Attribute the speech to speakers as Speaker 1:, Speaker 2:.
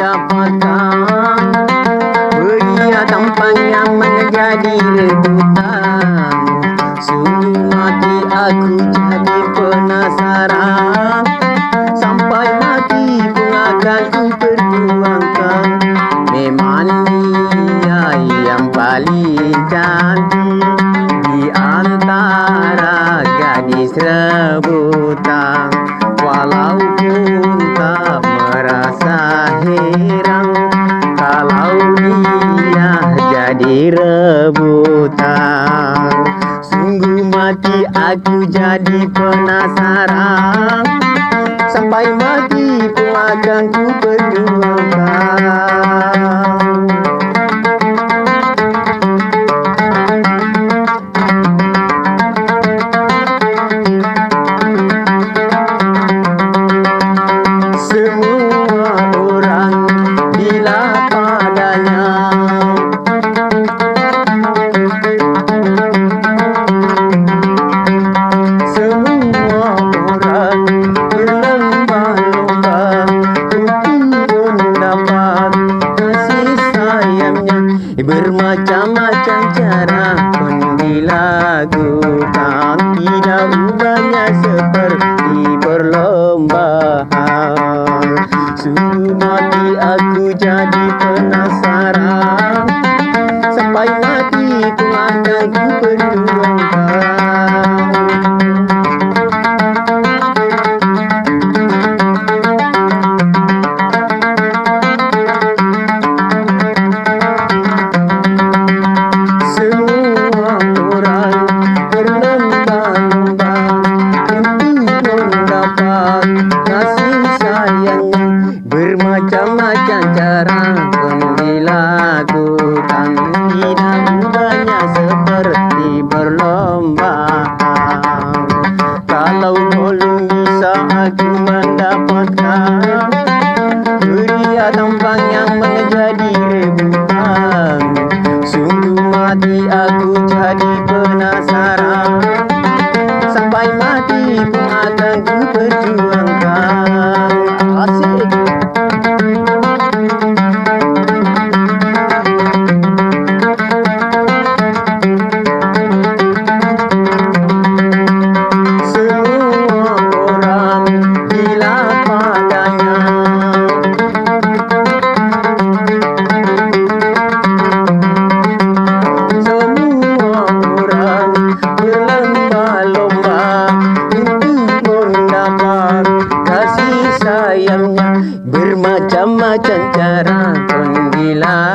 Speaker 1: mendapatkan pria tampan yang menjadi rebutan. Sungguh mati aku jadi penasaran, sampai mati pun akan ku perjuangkan. Memang dia yang paling cantik di antara gadis rebutan. Walaupun tak merasa heran kalau dia jadi rebutan. Sungguh mati aku jadi penasaran, sampai mati pun akan ku perjuangkan. Semua orang bila padanya semua orang berlomba-lomba untuk mendapat kasih sayangnya. Bermacam-macam cara pun dilakukan, tidak ubahnya seperti perlombaan. Sungguh mati aku jadi penasaran, sampai mati pun akan ku perjuangkan. Semua orang berlomba-lomba untuk mendapat kasih sayangnya. Bermacam-macam cara pun dilakukan, tidak ubahnya seperti perlombaan. Kalau belum bisa aku mendapatkan pria tampan yang menjadi rebutan, sungguh mati aku jadi penasaran, sampai mati pun akan ku perjuangkan. Asik. Semua orang gila padanya, semua orang berlomba-lomba untuk mendapat kasih sayangnya. Bermacam-macam cara pun dilakukan,